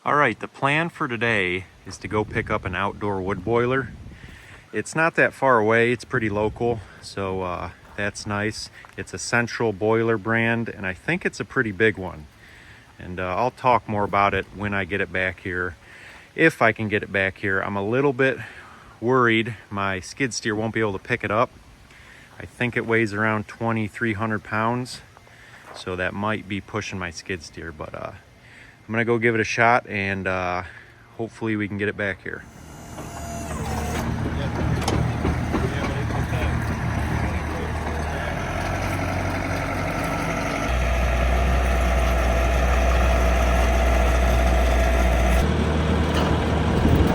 All right, the plan for today is to go pick up an outdoor wood boiler. It's not that far away, it's pretty local, so that's nice. It's a Central Boiler brand, and I think it's a pretty big one. And I'll talk more about it when I get it back here, if I can get it back here. I'm a little bit worried my skid steer won't be able to pick it up. I think it weighs around 2,300 pounds, so that might be pushing my skid steer, but I'm gonna go give it a shot, and hopefully we can get it back here.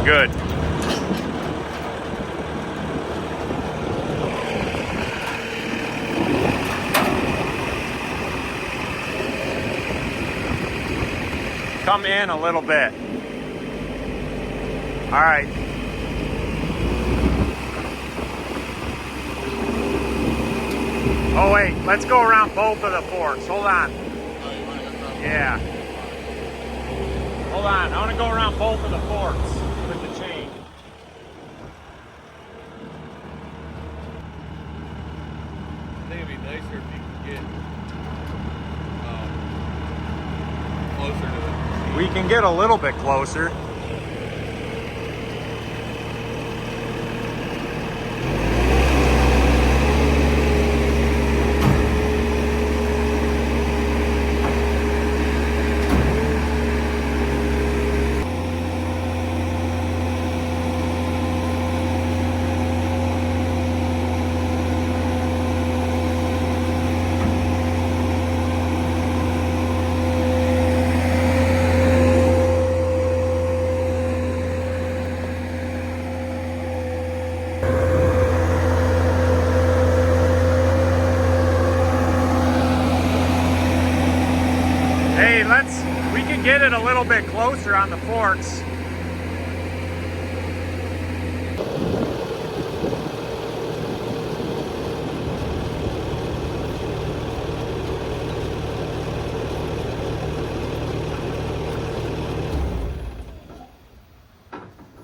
Good. Come in a little bit. All right. Oh wait, let's go around both of the forks. Hold on. Yeah. Hold on, I want to go around both of the forks with the chain. I think it'd be nicer if you could get closer to it. We can get a little bit closer. Hey, we can get it a little bit closer on the forks.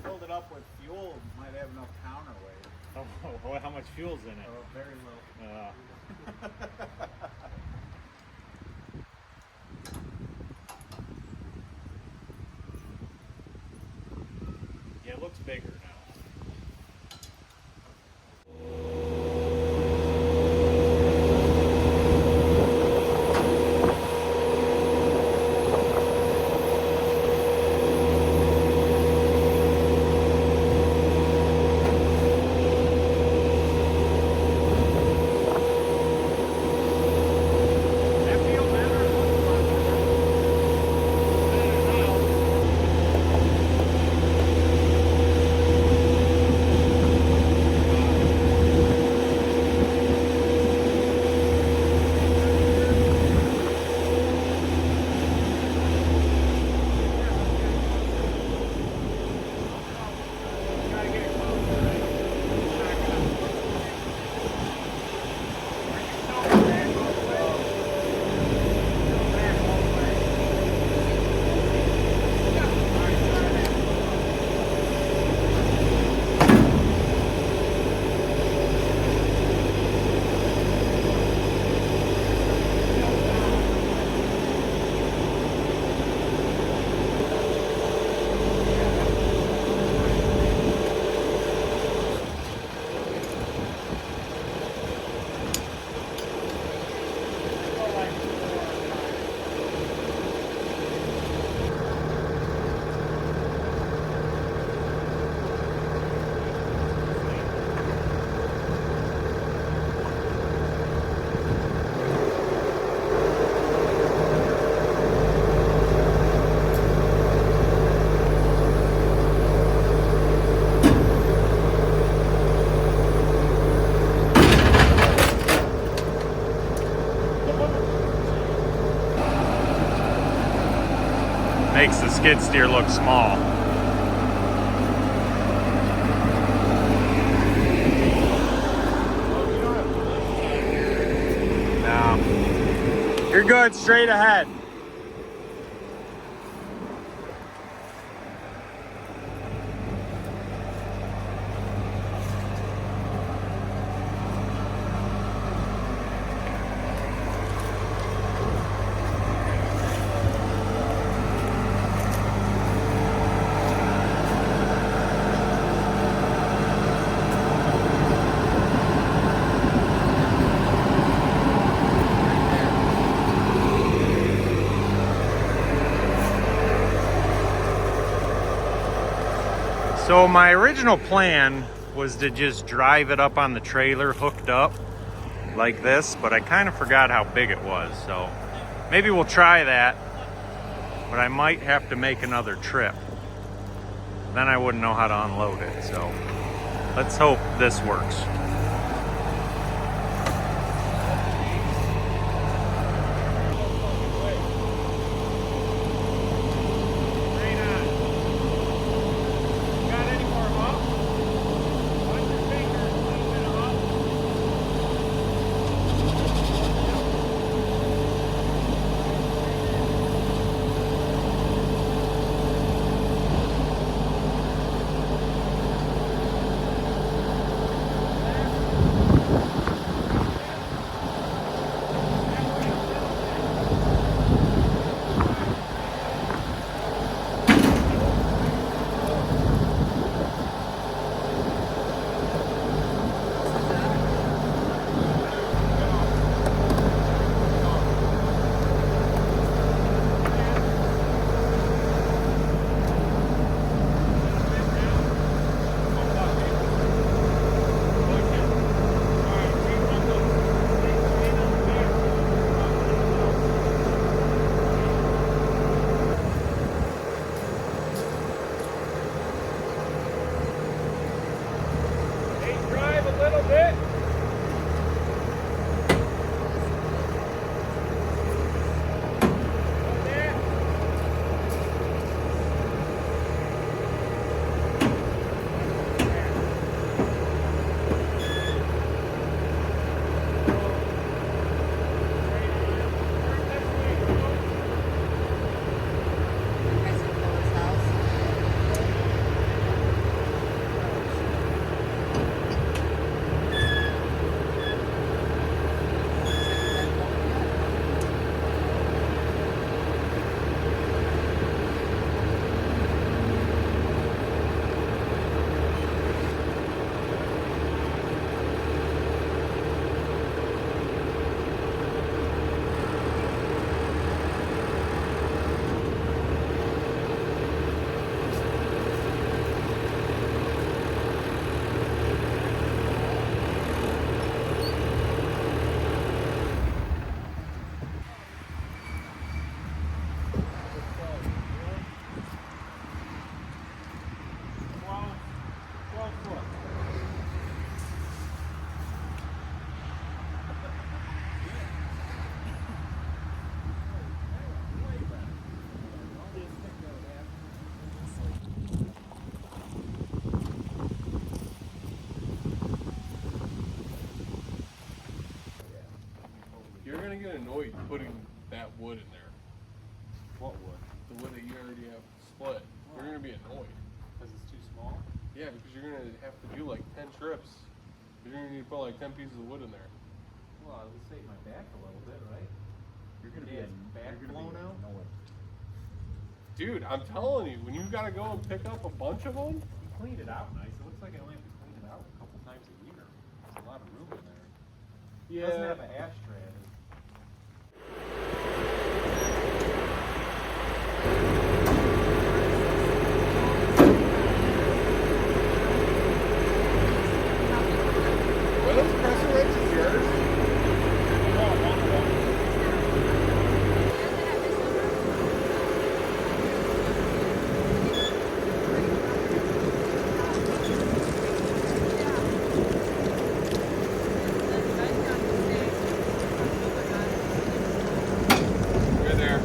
Filled it up with fuel, might have enough counterweight. Oh, how much fuel's in it? Oh, very little. Yeah, it looks bigger now. Makes the skid steer look small. No. You're good, straight ahead. So my original plan was to just drive it up on the trailer hooked up like this, but I kind of forgot how big it was. So maybe we'll try that, but I might have to make another trip. Then I wouldn't know how to unload it. So let's hope this works. You're gonna get annoyed putting that wood in there. What wood? The wood that you already have split. You're gonna be annoyed. Because it's too small? Yeah, because you're gonna have to do like 10 trips. You're gonna need to put like 10 pieces of wood in there. Well, it'll save my back a little bit, right? You're gonna Yeah, it's back blown out? Dude, I'm telling you, when you gotta go and pick up a bunch of them, You cleaned it out nice. It looks like I only have to clean it out a couple times a year. There's a lot of room in there. It doesn't have an ashtray. Are those pressure wrenches yours? You're there.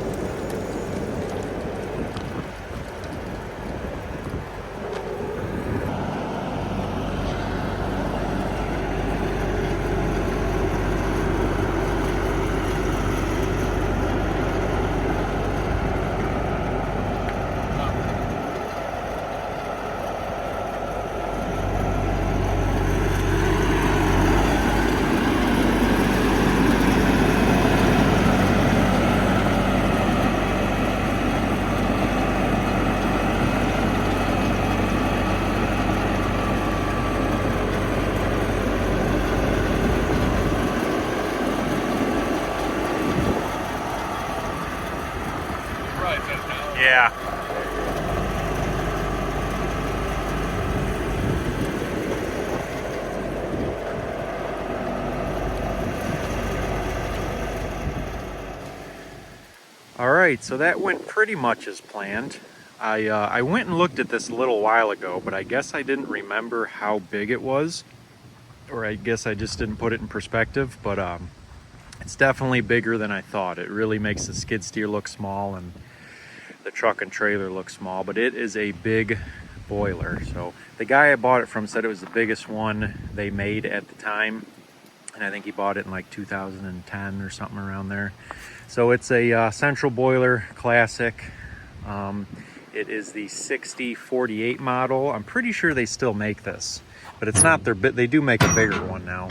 Yeah. right, so that went pretty much as planned. I went and looked at this a little while ago, but I guess I didn't remember how big it was, or I guess I just didn't put it in perspective. But it's definitely bigger than I thought. It really makes the skid steer look small and the truck and trailer look small, but it is a big boiler. So the guy I bought it from said it was the biggest one they made at the time, and I think he bought it in like 2010 or something around there. So it's a central boiler classic. It is the 6048 model. I'm pretty sure they still make this, but it's not their bit. They do make a bigger one now.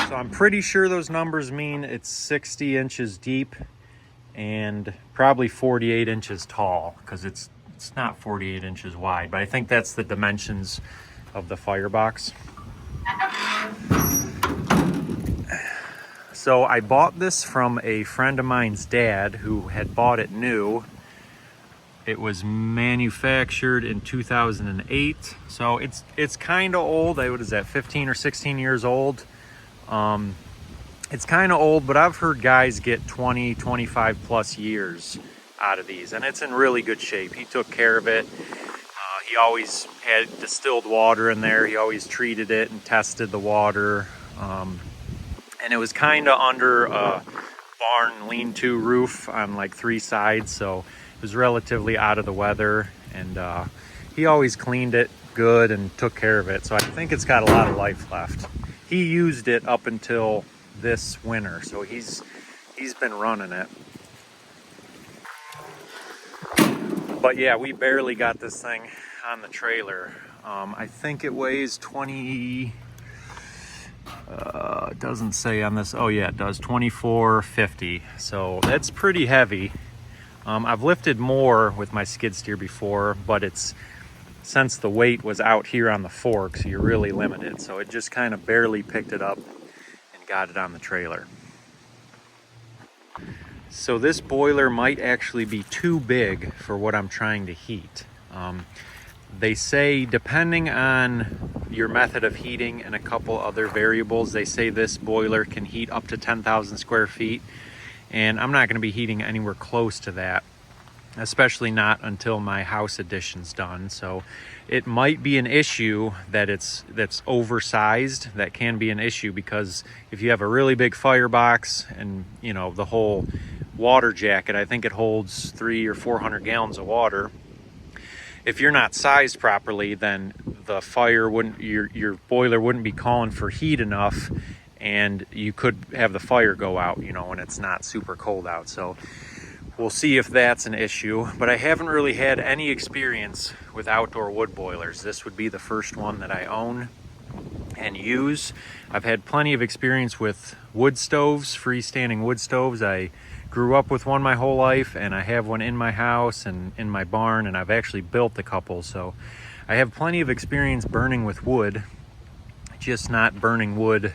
So I'm pretty sure those numbers mean it's 60 inches deep and probably 48 inches tall, because it's not 48 inches wide, but I think that's the dimensions of the firebox. So I bought this from a friend of mine's dad who had bought it new. It was manufactured in 2008, so it's kind of old. What is that, 15 or 16 years old? It's kind of old, but I've heard guys get 20, 25 plus years out of these, and it's in really good shape. He took care of it. He always had distilled water in there. He always treated it and tested the water. And it was kind of under a barn lean-to roof on like 3 sides, so it was relatively out of the weather, and he always cleaned it good and took care of it, so I think it's got a lot of life left. He used it up until this winter, so he's been running it. But yeah, we barely got this thing on the trailer. I think it weighs 20, it doesn't say on this. Oh yeah, it does, 2450. So that's pretty heavy. I've lifted more with my skid steer before, but since the weight was out here on the forks, you're really limited. So it just kind of barely picked it up and got it on the trailer. So this boiler might actually be too big for what I'm trying to heat. They say, depending on your method of heating and a couple other variables, they say this boiler can heat up to 10,000 square feet. And I'm not going to be heating anywhere close to that, especially not until my house addition's done. So it might be an issue that's oversized. That can be an issue, because if you have a really big firebox and, you know, the whole water jacket, I think it holds 300 or 400 gallons of water. If you're not sized properly, then the fire wouldn't, your boiler wouldn't be calling for heat enough, and you could have the fire go out, you know, when it's not super cold out. So we'll see if that's an issue, but I haven't really had any experience with outdoor wood boilers. This would be the first one that I own and use. I've had plenty of experience with wood stoves, freestanding wood stoves. I grew up with one my whole life, and I have one in my house and in my barn, and I've actually built a couple. So I have plenty of experience burning with wood, just not burning wood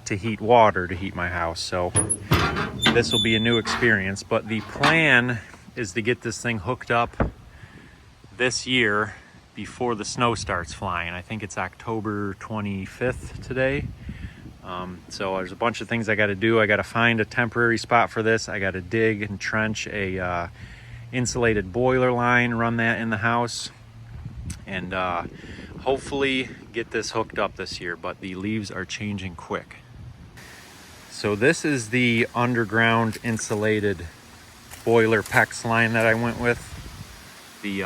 to heat water to heat my house. So this will be a new experience, but the plan is to get this thing hooked up this year before the snow starts flying. I think it's October 25th today. So there's a bunch of things I got to do. I got to find a temporary spot for this. I got to dig and trench a insulated boiler line, run that in the house, and hopefully get this hooked up this year, but the leaves are changing quick. So this is the underground insulated boiler PEX line that I went with. The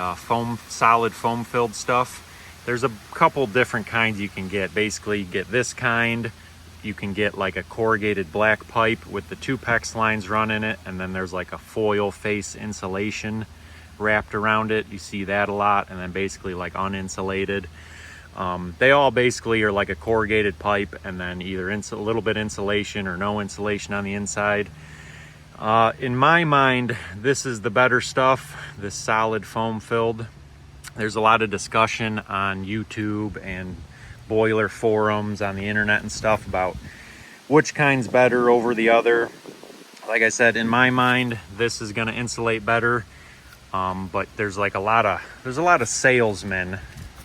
solid foam filled stuff. There's a couple different kinds you can get. Basically, you get this kind. You can get like a corrugated black pipe with the 2 PEX lines run in it, and then there's like a foil face insulation wrapped around it. You see that a lot, and then basically like uninsulated. They all basically are like a corrugated pipe, and then either a little bit insulation or no insulation on the inside. In my mind, this is the better stuff, this solid foam filled. There's a lot of discussion on YouTube and boiler forums on the internet and stuff about which kind's better over the other. Like I said, in my mind, this is going to insulate better, but there's a lot of salesmen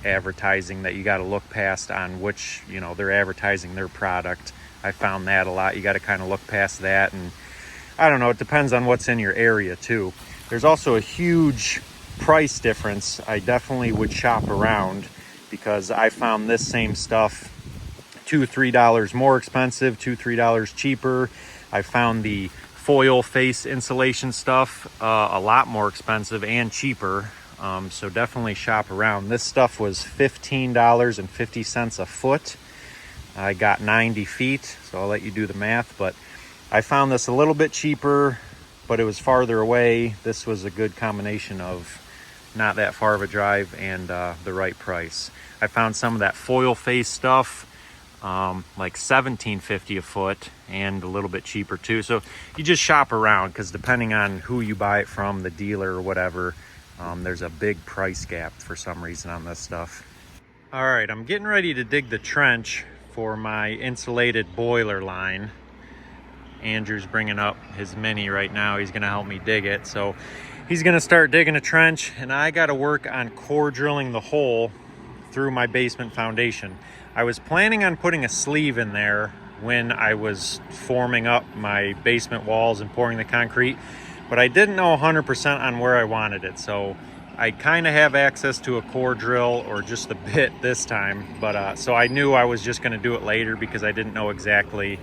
advertising that you got to look past on which, you know, they're advertising their product. I found that a lot. You got to kind of look past that, and I don't know, it depends on what's in your area too. There's also a huge price difference. I definitely would shop around because I found this same stuff $2-3 more expensive, $2-3 cheaper. I found the foil face insulation stuff a lot more expensive and cheaper. So definitely shop around. This stuff was $15.50 a foot. I got 90 feet, so I'll let you do the math, but I found this a little bit cheaper, but it was farther away. This was a good combination of not that far of a drive and the right price. I found some of that foil face stuff like $17.50 a foot and a little bit cheaper too. So you just shop around because depending on who you buy it from, the dealer or whatever, there's a big price gap for some reason on this stuff. All right, I'm getting ready to dig the trench for my insulated boiler line. Andrew's bringing up his Mini right now. He's gonna help me dig it. So he's gonna start digging a trench and I gotta work on core drilling the hole through my basement foundation. I was planning on putting a sleeve in there when I was forming up my basement walls and pouring the concrete, but I didn't know 100% on where I wanted it. So I kind of have access to a core drill or just a bit this time, but so I knew I was just gonna do it later because I didn't know exactly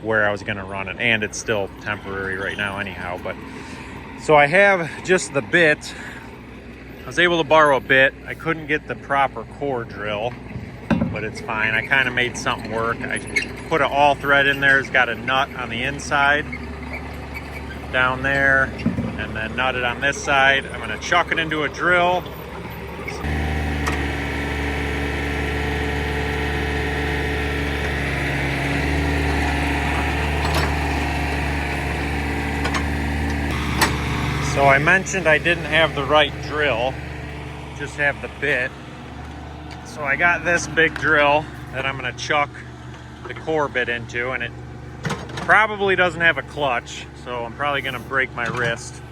where I was gonna run it, and it's still temporary right now anyhow. But so I have just the bit. I was able to borrow a bit. I couldn't get the proper core drill, but it's fine. I kind of made something work. I put an all thread in there. It's got a nut on the inside down there, and then nutted on this side. I'm gonna chuck it into a drill. So I mentioned I didn't have the right drill, just have the bit. So I got this big drill that I'm gonna chuck the core bit into, and it probably doesn't have a clutch, so I'm probably gonna break my wrist,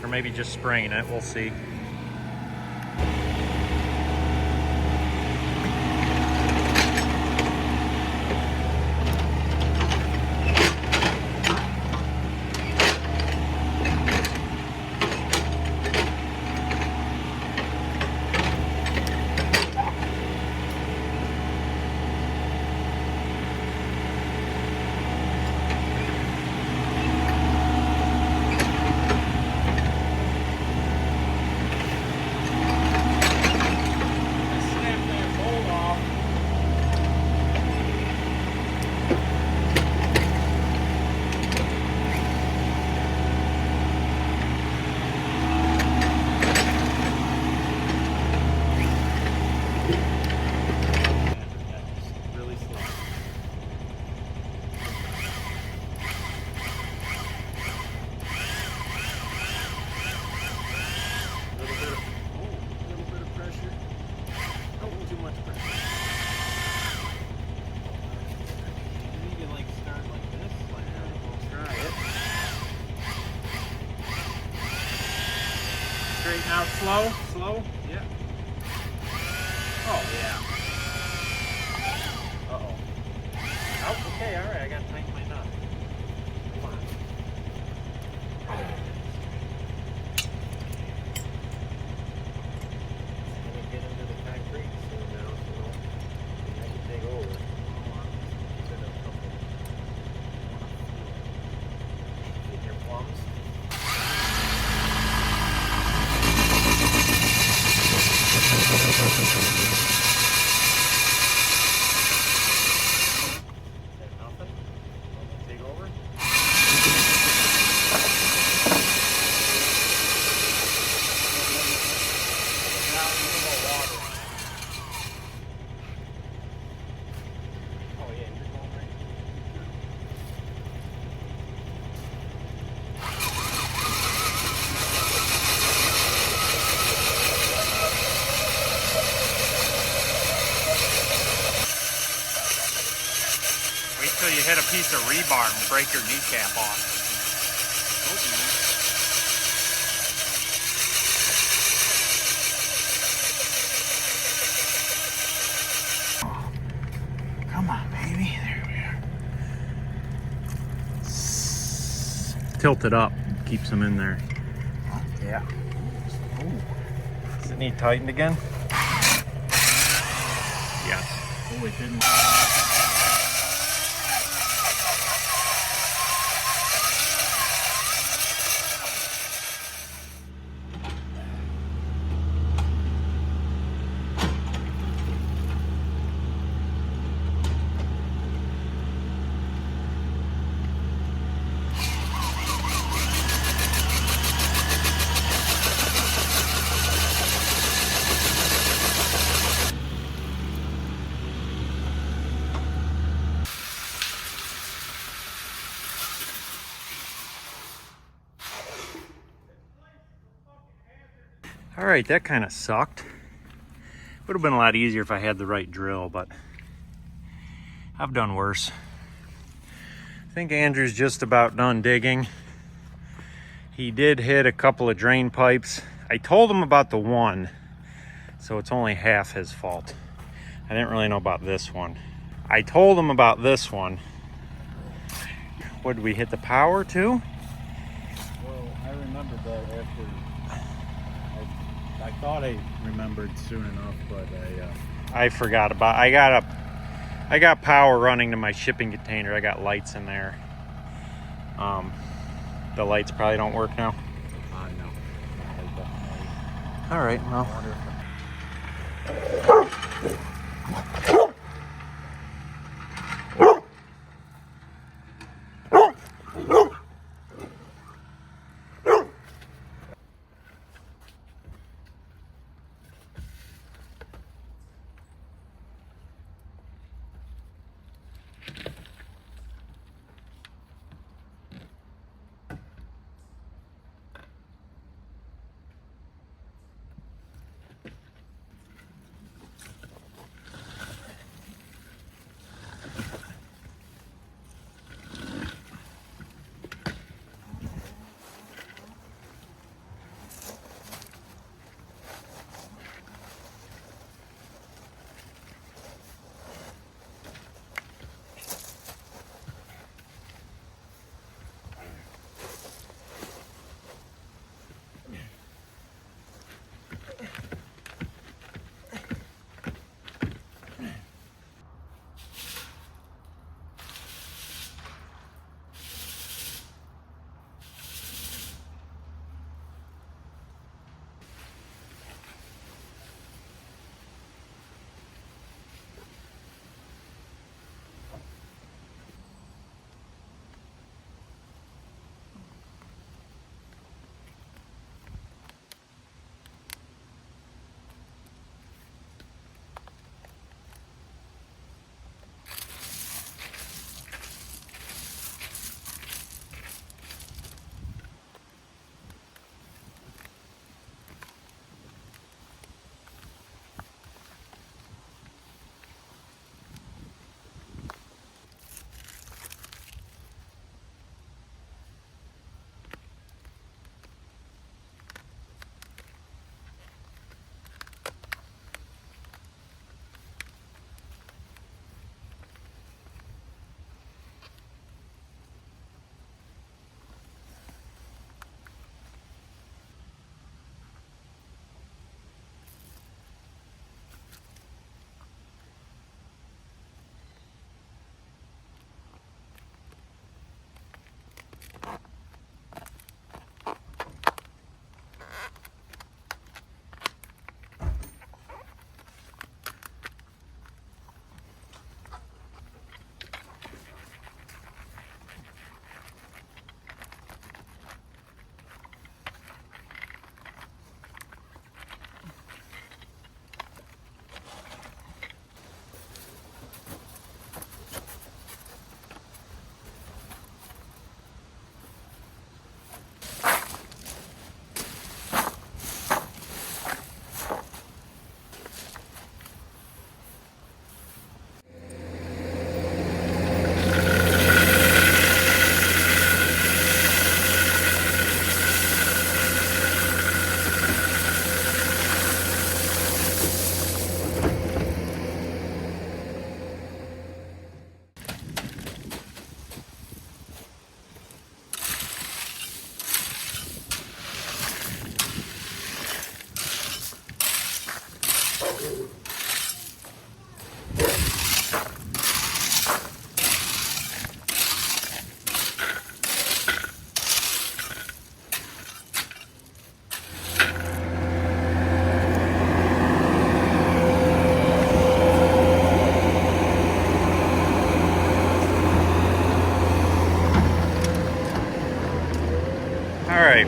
or maybe just sprain it, we'll see. Straighten out slow, yeah. Oh, yeah. Uh-oh. Oh, okay, all right, I gotta tighten my nut. Come on. Let me get into the concrete soon now, so I can dig over. Get your plums. Till you hit a piece of rebar and break your kneecap off. Come on, baby. There we are. tilt it up, keeps them in there. Yeah. Does it need tightened again? Yes. Oh, it didn't. All right, that kind of sucked. Would have been a lot easier if I had the right drill, but I've done worse. I think Andrew's just about done digging. He did hit a couple of drain pipes. I told him about the one, so it's only half his fault. I didn't really know about this one. I told him about this one. What, did we hit the power too? Well, I remembered that after. I thought I remembered soon enough, but I forgot about. I got power running to my shipping container. I got lights in there. The lights probably don't work now. no. All right, well.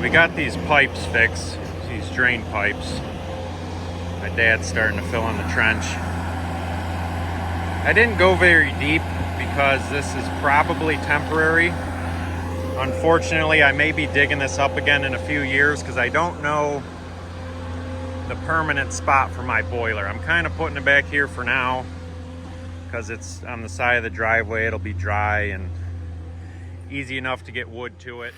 We got these pipes fixed, these drain pipes. My dad's starting to fill in the trench. I didn't go very deep because this is probably temporary. Unfortunately, I may be digging this up again in a few years because I don't know the permanent spot for my boiler. I'm kind of putting it back here for now because it's on the side of the driveway. It'll be dry and easy enough to get wood to it.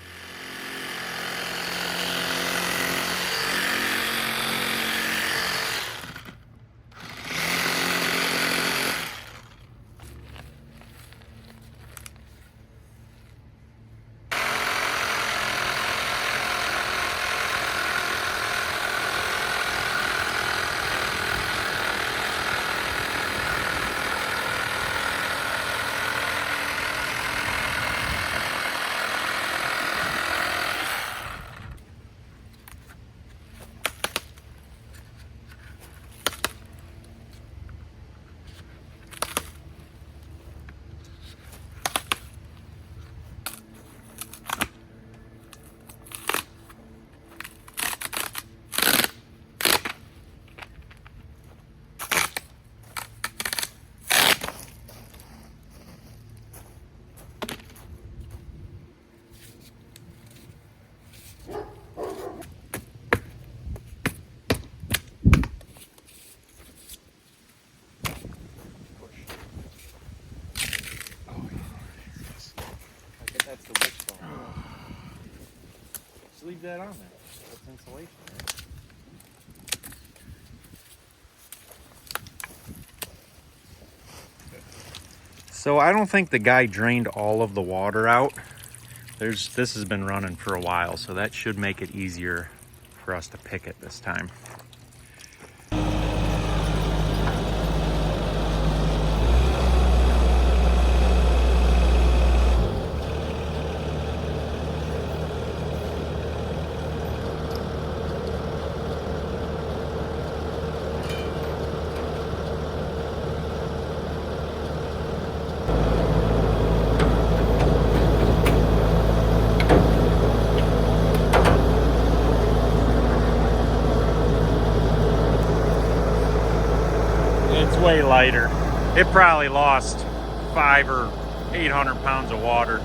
That's the wishbone. Just leave that on there. That's insulation, right? So I don't think the guy drained all of the water out. This has been running for a while, so that should make it easier for us to pick it this time. Way lighter. It probably lost 500 or 800 pounds of water.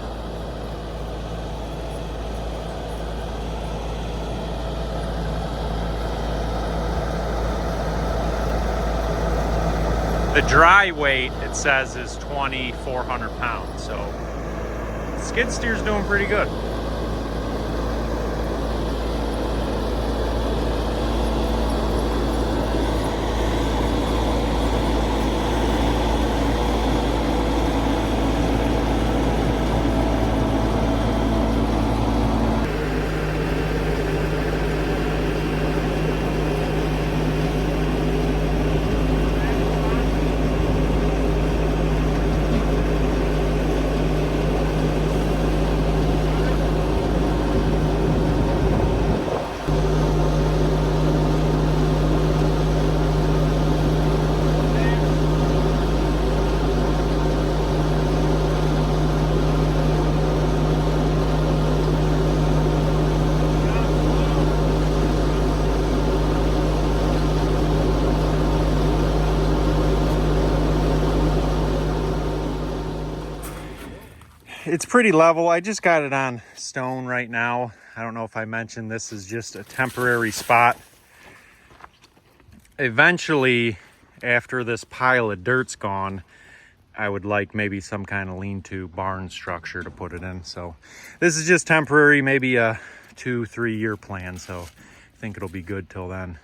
The dry weight, it says, is 2,400 pounds, so the skid steer's doing pretty good. It's pretty level. I just got it on stone right now. I don't know if I mentioned this is just a temporary spot. Eventually, after this pile of dirt's gone, I would like maybe some kind of lean-to barn structure to put it in. So this is just temporary, maybe a 2-3 year plan. So I think it'll be good till then.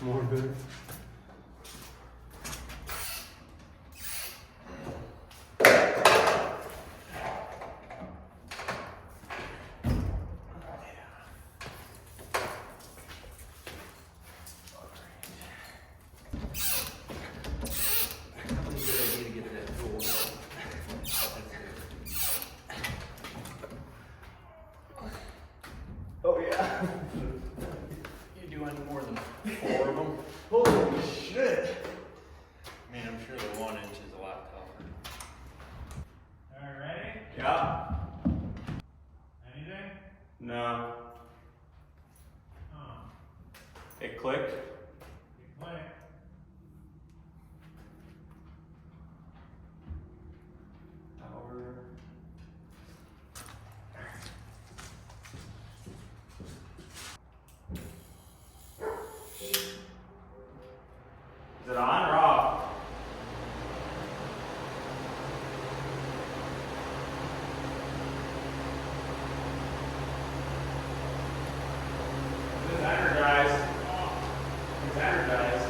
More bitter. Oh yeah. You do any more than 4 of them? Holy shit! I mean, I'm sure the 1 inch is a lot tougher. Alright, ready? Yeah. Anything? No. Oh, It clicked. you play. Power. Is it on or off? It's energized. It's energized.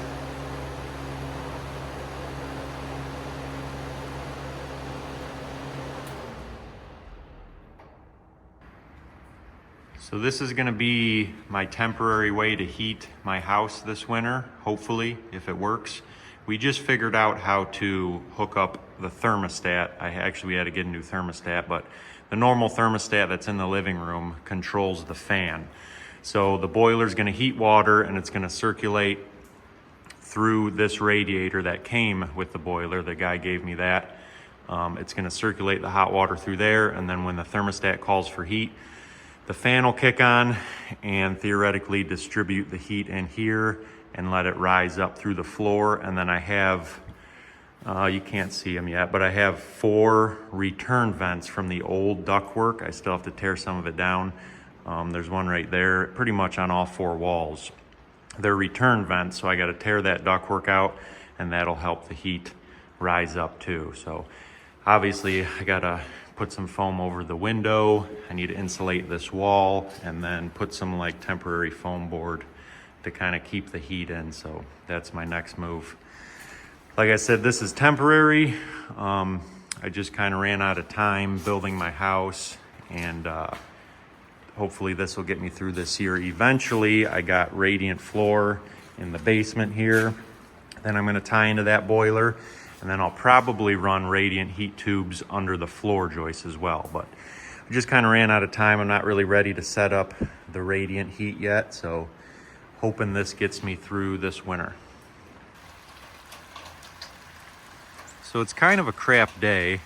So this is going to be my temporary way to heat my house this winter, hopefully, if it works. We just figured out how to hook up the thermostat. We had to get a new thermostat, but the normal thermostat that's in the living room controls the fan. So the boiler is going to heat water and it's going to circulate through this radiator that came with the boiler. The guy gave me that. It's going to circulate the hot water through there, and then when the thermostat calls for heat, the fan will kick on and theoretically distribute the heat in here and let it rise up through the floor. And then I have, you can't see them yet, but I have 4 return vents from the old ductwork. I still have to tear some of it down. There's one right there, pretty much on all 4 walls. They're return vents, so I got to tear that ductwork out, and that'll help the heat rise up too. So obviously I got to put some foam over the window. I need to insulate this wall and then put some like temporary foam board to kind of keep the heat in. So that's my next move. Like I said, this is temporary. I just kind of ran out of time building my house, and hopefully this will get me through this year. Eventually, I got radiant floor in the basement here. Then I'm going to tie into that boiler, and then I'll probably run radiant heat tubes under the floor joists as well. But I just kind of ran out of time. I'm not really ready to set up the radiant heat yet, so hoping this gets me through this winter. So it's kind of a crap day,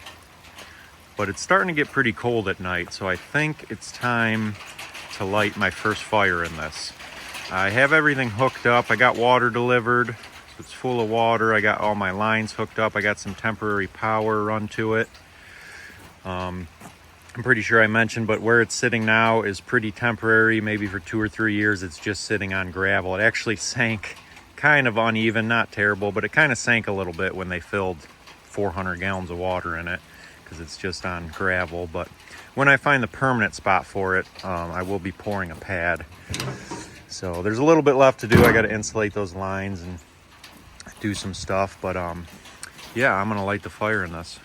but it's starting to get pretty cold at night, so I think it's time to light my first fire in this. I have everything hooked up. I got water delivered, so it's full of water. I got all my lines hooked up. I got some temporary power run to it. I'm pretty sure I mentioned, but where it's sitting now is pretty temporary. Maybe for 2 or 3 years, it's just sitting on gravel. It actually sank kind of uneven, not terrible, but it kind of sank a little bit when they filled 400 gallons of water in it, because it's just on gravel. But when I find the permanent spot for it, I will be pouring a pad. So there's a little bit left to do. I got to insulate those lines and do some stuff, but yeah, I'm gonna light the fire in this.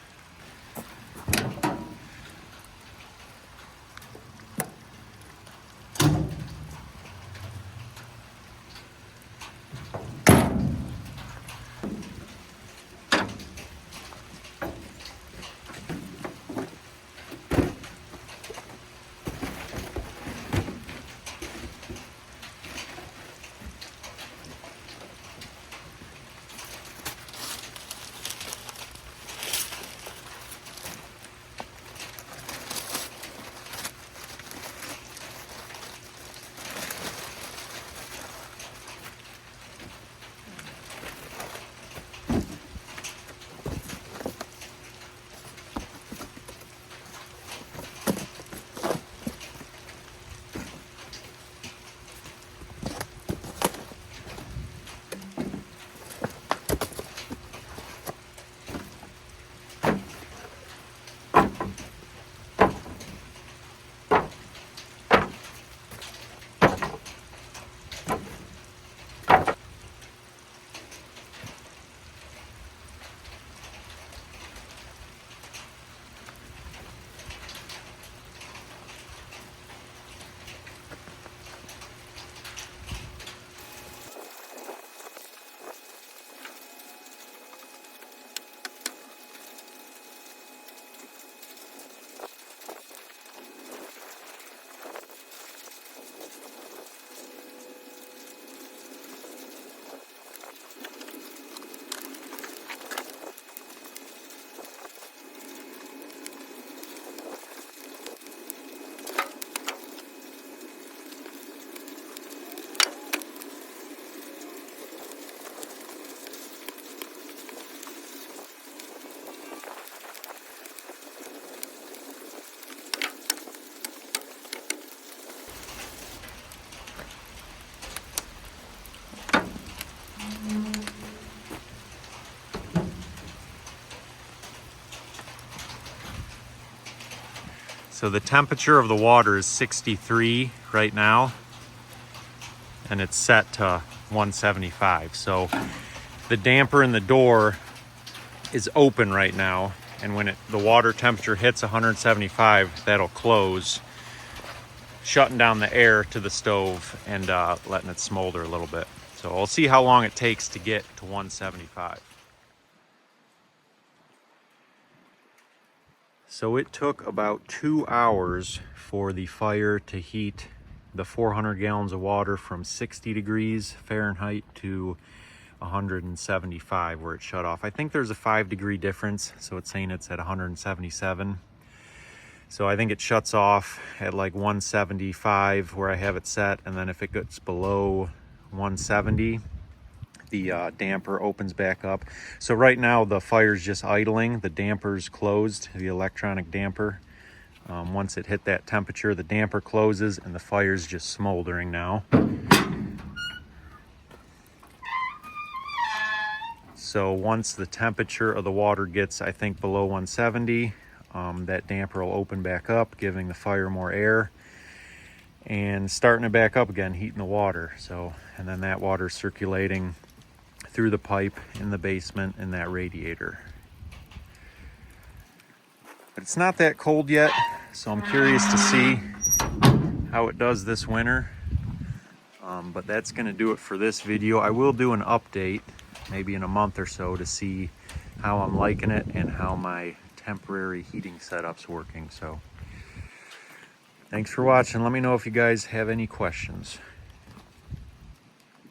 So the temperature of the water is 63 right now, and it's set to 175. So the damper in the door is open right now, and when the water temperature hits 175, that'll close, shutting down the air to the stove and letting it smolder a little bit. So we'll see how long it takes to get to 175. So it took about 2 hours for the fire to heat the 400 gallons of water from 60 degrees Fahrenheit to 175 where it shut off. I think there's a 5-degree difference, so it's saying it's at 177. So I think it shuts off at like 175 where I have it set, and then if it gets below 170, the damper opens back up. So right now the fire's just idling, the damper's closed, the electronic damper. Once it hit that temperature, the damper closes and the fire's just smoldering now. So once the temperature of the water gets, I think, below 170, that damper will open back up, giving the fire more air and starting it back up again, heating the water. So, and then that water circulating through the pipe in the basement in that radiator. But it's not that cold yet, so I'm curious to see how it does this winter. But that's going to do it for this video. I will do an update maybe in a month or so to see how I'm liking it and how my temporary heating setup's working. So thanks for watching. Let me know if you guys have any questions.